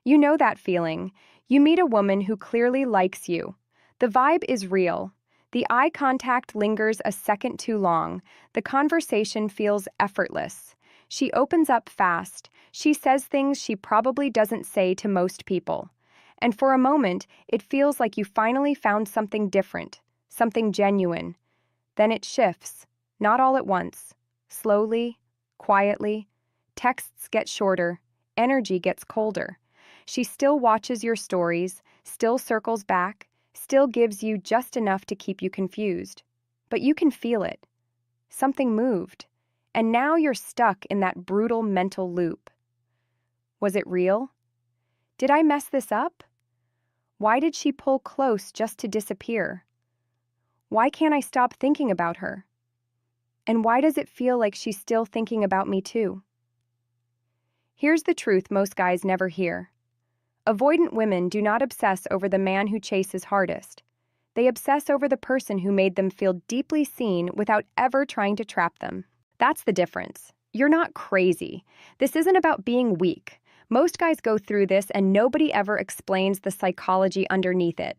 You know that feeling. You meet a woman who clearly likes you. The vibe is real. The eye contact lingers a second too long. The conversation feels effortless. She opens up fast. She says things she probably doesn't say to most people. And for a moment, it feels like you finally found something different, something genuine. Then it shifts, not all at once. Slowly, quietly. Texts get shorter. Energy gets colder. She still watches your stories, still circles back, still gives you just enough to keep you confused. But you can feel it. Something moved. And now you're stuck in that brutal mental loop. Was it real? Did I mess this up? Why did she pull close just to disappear? Why can't I stop thinking about her? And why does it feel like she's still thinking about me too? Here's the truth most guys never hear. Avoidant women do not obsess over the man who chases hardest. They obsess over the person who made them feel deeply seen without ever trying to trap them. That's the difference. You're not crazy. This isn't about being weak. Most guys go through this and nobody ever explains the psychology underneath it.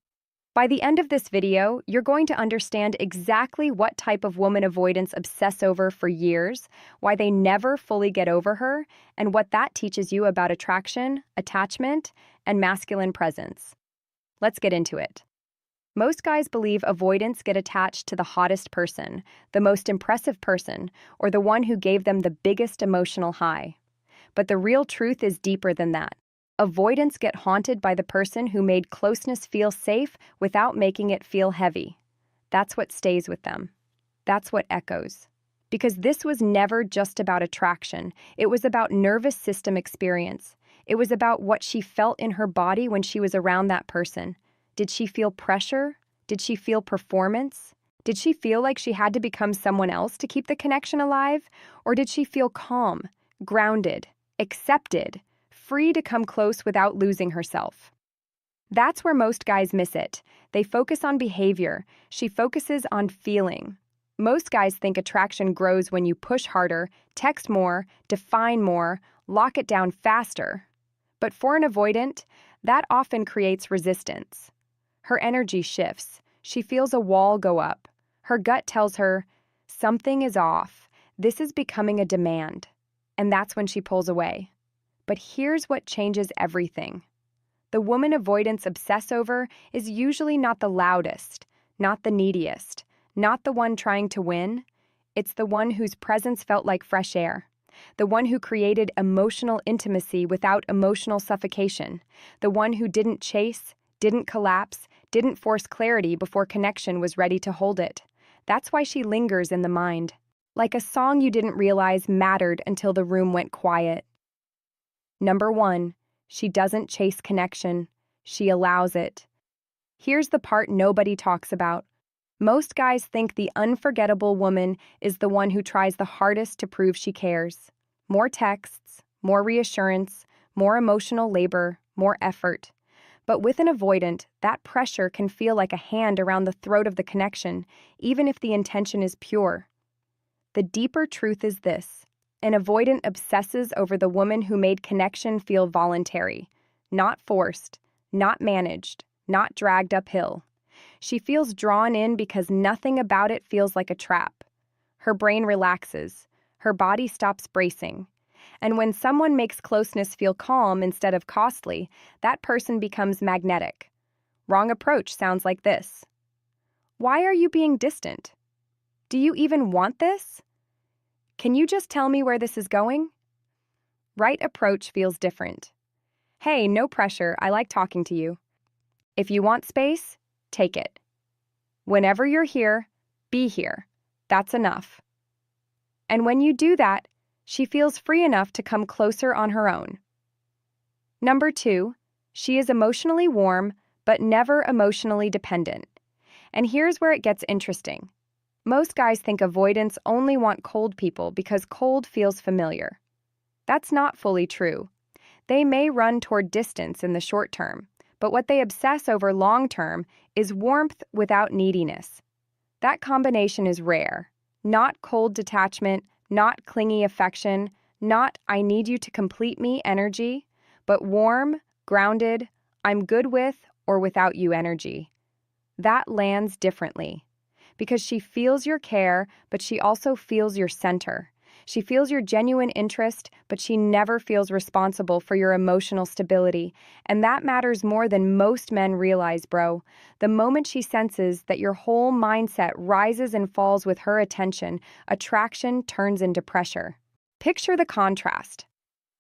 By the end of this video, you're going to understand exactly what type of woman avoidants obsess over for years, why they never fully get over her, and what that teaches you about attraction, attachment, and masculine presence. Let's get into it. Most guys believe avoidants get attached to the hottest person, the most impressive person, or the one who gave them the biggest emotional high. But the real truth is deeper than that. Avoidants get haunted by the person who made closeness feel safe without making it feel heavy. That's what stays with them. That's what echoes. Because this was never just about attraction. It was about nervous system experience. It was about what she felt in her body when she was around that person. Did she feel pressure? Did she feel performance? Did she feel like she had to become someone else to keep the connection alive? Or did she feel calm, grounded, accepted, free to come close without losing herself? That's where most guys miss it. They focus on behavior. She focuses on feeling. Most guys think attraction grows when you push harder, text more, define more, lock it down faster. But for an avoidant, that often creates resistance. Her energy shifts. She feels a wall go up. Her gut tells her, something is off. This is becoming a demand. And that's when she pulls away. But here's what changes everything. The woman avoidants obsess over is usually not the loudest, not the neediest, not the one trying to win. It's the one whose presence felt like fresh air. The one who created emotional intimacy without emotional suffocation. The one who didn't chase, didn't collapse, didn't force clarity before connection was ready to hold it. That's why she lingers in the mind. Like a song you didn't realize mattered until the room went quiet. Number 1, she doesn't chase connection. She allows it. Here's the part nobody talks about. Most guys think the unforgettable woman is the one who tries the hardest to prove she cares. More texts, more reassurance, more emotional labor, more effort. But with an avoidant, that pressure can feel like a hand around the throat of the connection, even if the intention is pure. The deeper truth is this. An avoidant obsesses over the woman who made connection feel voluntary, not forced, not managed, not dragged uphill. She feels drawn in because nothing about it feels like a trap. Her brain relaxes. Her body stops bracing. And when someone makes closeness feel calm instead of costly, that person becomes magnetic. Wrong approach sounds like this. Why are you being distant? Do you even want this? Can you just tell me where this is going? Right approach feels different. Hey, no pressure, I like talking to you. If you want space, take it. Whenever you're here, be here. That's enough. And when you do that, she feels free enough to come closer on her own. Number 2, she is emotionally warm, but never emotionally dependent. And here's where it gets interesting. Most guys think avoidants only want cold people because cold feels familiar. That's not fully true. They may run toward distance in the short term, but what they obsess over long term is warmth without neediness. That combination is rare. Not cold detachment, not clingy affection, not I need you to complete me energy, but warm, grounded, I'm good with or without you energy. That lands differently because she feels your care, but she also feels your center. She feels your genuine interest, but she never feels responsible for your emotional stability. And that matters more than most men realize, bro. The moment she senses that your whole mindset rises and falls with her attention, attraction turns into pressure. Picture the contrast.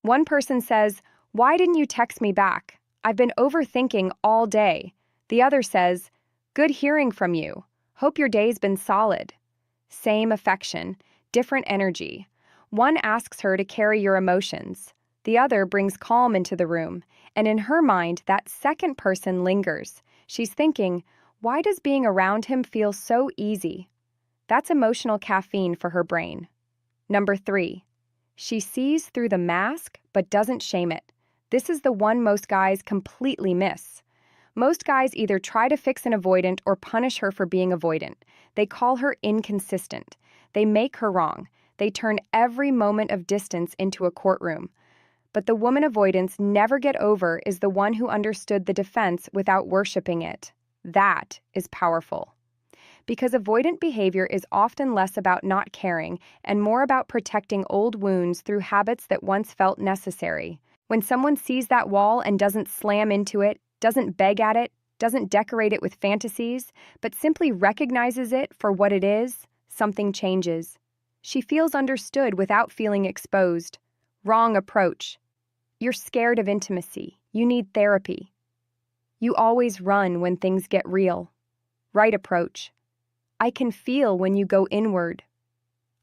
One person says, "Why didn't you text me back? I've been overthinking all day." The other says, "Good hearing from you. Hope your day's been solid." Same affection, different energy. One asks her to carry your emotions. The other brings calm into the room. And in her mind, that second person lingers. She's thinking, why does being around him feel so easy? That's emotional caffeine for her brain. Number 3. She sees through the mask, but doesn't shame it. This is the one most guys completely miss. Most guys either try to fix an avoidant or punish her for being avoidant. They call her inconsistent. They make her wrong. They turn every moment of distance into a courtroom. But the woman avoidants never get over is the one who understood the defense without worshiping it. That is powerful. Because avoidant behavior is often less about not caring and more about protecting old wounds through habits that once felt necessary. When someone sees that wall and doesn't slam into it, doesn't beg at it, doesn't decorate it with fantasies, but simply recognizes it for what it is, something changes. She feels understood without feeling exposed. Wrong approach. You're scared of intimacy. You need therapy. You always run when things get real. Right approach. I can feel when you go inward.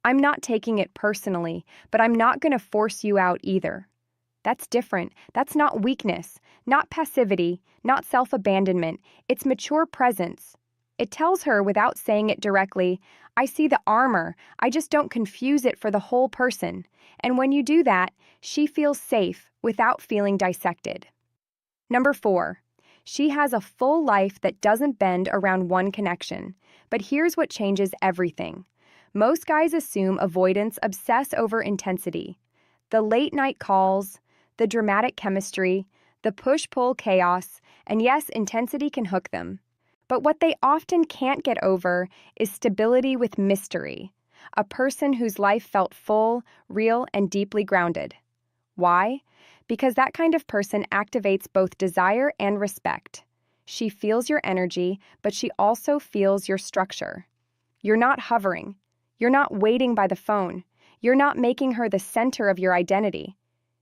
I'm not taking it personally, but I'm not going to force you out either. That's different. That's not weakness, not passivity, not self-abandonment. It's mature presence. It tells her without saying it directly, I see the armor, I just don't confuse it for the whole person. And when you do that, she feels safe without feeling dissected. Number 4. She has a full life that doesn't bend around one connection. But here's what changes everything. Most guys assume avoidants obsess over intensity. The late-night calls, the dramatic chemistry, the push-pull chaos, and yes, intensity can hook them. But what they often can't get over is stability with mystery, a person whose life felt full, real, and deeply grounded. Why? Because that kind of person activates both desire and respect. She feels your energy, but she also feels your structure. You're not hovering. You're not waiting by the phone. You're not making her the center of your identity.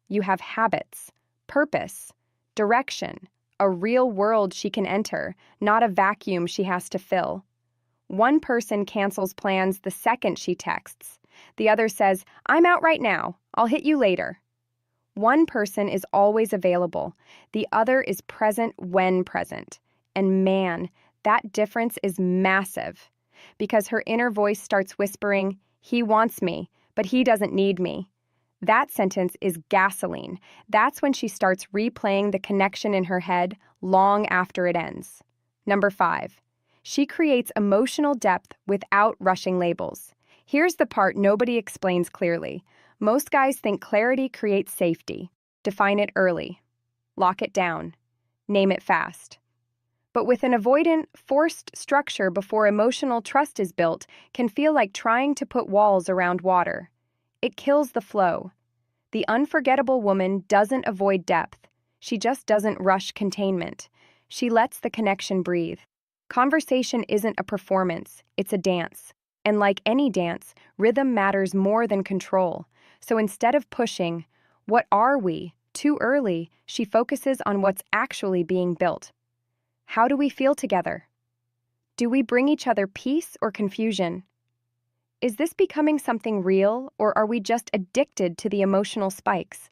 You have habits, purpose, direction, a real world she can enter, not a vacuum she has to fill. One person cancels plans the second she texts. The other says, I'm out right now. I'll hit you later. One person is always available. The other is present when present. And man, that difference is massive. Because her inner voice starts whispering, he wants me, but he doesn't need me. That sentence is gasoline. That's when she starts replaying the connection in her head long after it ends. Number 5. She creates emotional depth without rushing labels. Here's the part nobody explains clearly. Most guys think clarity creates safety. Define it early. Lock it down. Name it fast. But with an avoidant, forced structure before emotional trust is built can feel like trying to put walls around water. It kills the flow. The unforgettable woman doesn't avoid depth. She just doesn't rush containment. She lets the connection breathe. Conversation isn't a performance, it's a dance. And like any dance, rhythm matters more than control. So instead of pushing, what are we? Too early, she focuses on what's actually being built. How do we feel together? Do we bring each other peace or confusion? Is this becoming something real, or are we just addicted to the emotional spikes?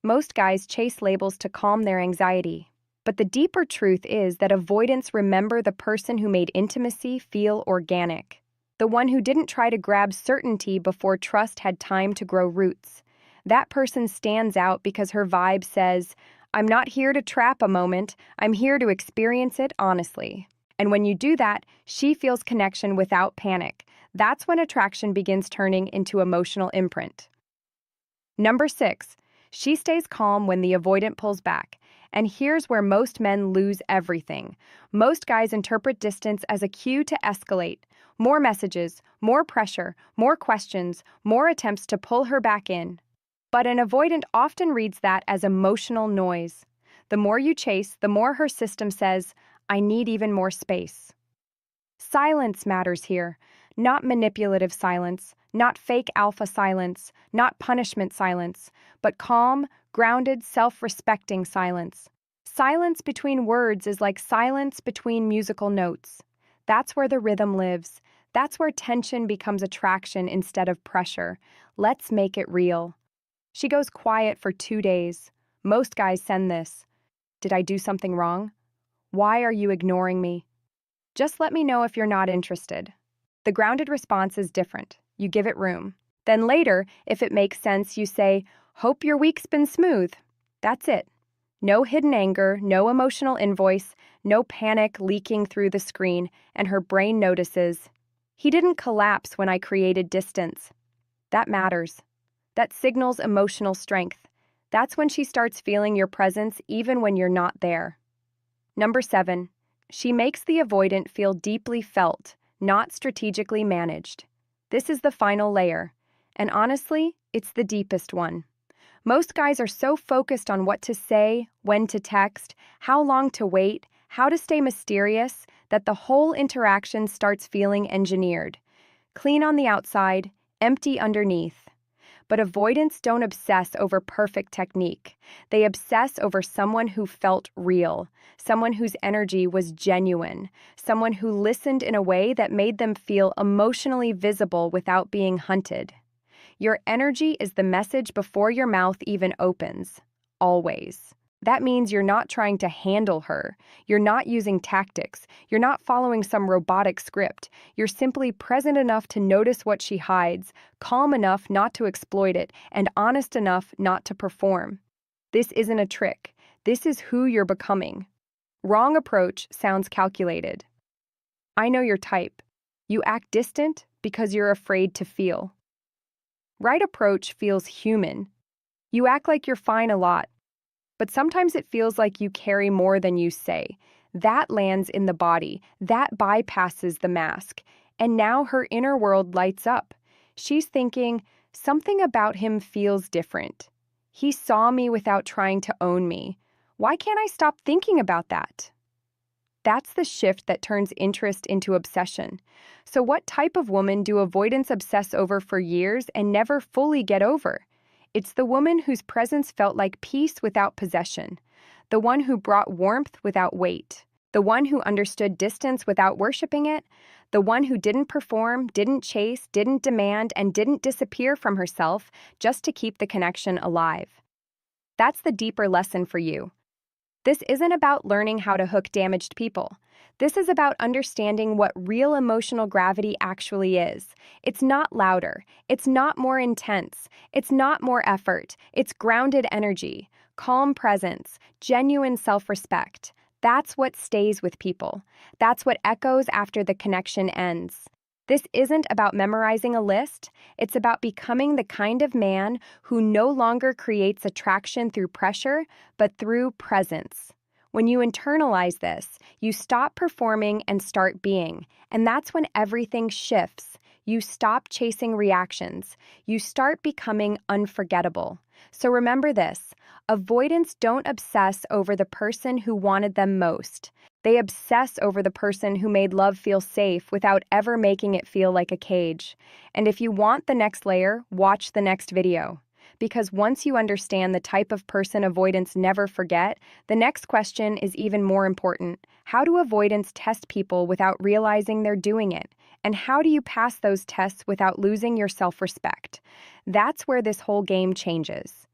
Most guys chase labels to calm their anxiety. But the deeper truth is that avoidants remember the person who made intimacy feel organic. The one who didn't try to grab certainty before trust had time to grow roots. That person stands out because her vibe says, I'm not here to trap a moment, I'm here to experience it honestly. And when you do that, she feels connection without panic. That's when attraction begins turning into emotional imprint. Number 6, she stays calm when the avoidant pulls back. And here's where most men lose everything. Most guys interpret distance as a cue to escalate. More messages, more pressure, more questions, more attempts to pull her back in. But an avoidant often reads that as emotional noise. The more you chase, the more her system says, I need even more space. Silence matters here. Not manipulative silence, not fake alpha silence, not punishment silence, but calm, grounded, self-respecting silence. Silence between words is like silence between musical notes. That's where the rhythm lives. That's where tension becomes attraction instead of pressure. Let's make it real. She goes quiet for 2 days. Most guys send this. Did I do something wrong? Why are you ignoring me? Just let me know if you're not interested. The grounded response is different. You give it room. Then later, if it makes sense, you say, hope your week's been smooth. That's it. No hidden anger, no emotional invoice, no panic leaking through the screen, and her brain notices. He didn't collapse when I created distance. That matters. That signals emotional strength. That's when she starts feeling your presence even when you're not there. Number 7. She makes the avoidant feel deeply felt, not strategically managed. This is the final layer, and honestly, it's the deepest one. Most guys are so focused on what to say, when to text, how long to wait, how to stay mysterious, that the whole interaction starts feeling engineered. Clean on the outside, empty underneath. But avoidants don't obsess over perfect technique. They obsess over someone who felt real, someone whose energy was genuine, someone who listened in a way that made them feel emotionally visible without being hunted. Your energy is the message before your mouth even opens. Always. That means you're not trying to handle her. You're not using tactics. You're not following some robotic script. You're simply present enough to notice what she hides, calm enough not to exploit it, and honest enough not to perform. This isn't a trick. This is who you're becoming. Wrong approach sounds calculated. I know your type. You act distant because you're afraid to feel. Right approach feels human. You act like you're fine a lot. But sometimes it feels like you carry more than you say. That lands in the body. That bypasses the mask. And now her inner world lights up. She's thinking, something about him feels different. He saw me without trying to own me. Why can't I stop thinking about that? That's the shift that turns interest into obsession. So what type of woman do avoidants obsess over for years and never fully get over? It's the woman whose presence felt like peace without possession, the one who brought warmth without weight, the one who understood distance without worshiping it, the one who didn't perform, didn't chase, didn't demand, and didn't disappear from herself just to keep the connection alive. That's the deeper lesson for you. This isn't about learning how to hook damaged people. This is about understanding what real emotional gravity actually is. It's not louder. It's not more intense. It's not more effort. It's grounded energy, calm presence, genuine self-respect. That's what stays with people. That's what echoes after the connection ends. This isn't about memorizing a list. It's about becoming the kind of man who no longer creates attraction through pressure, but through presence. When you internalize this, you stop performing and start being, and that's when everything shifts. You stop chasing reactions. You start becoming unforgettable. So remember this, avoidants don't obsess over the person who wanted them most. They obsess over the person who made love feel safe without ever making it feel like a cage. And if you want the next layer, watch the next video. Because once you understand the type of person avoidants never forget, the next question is even more important. How do avoidants test people without realizing they're doing it? And how do you pass those tests without losing your self-respect? That's where this whole game changes.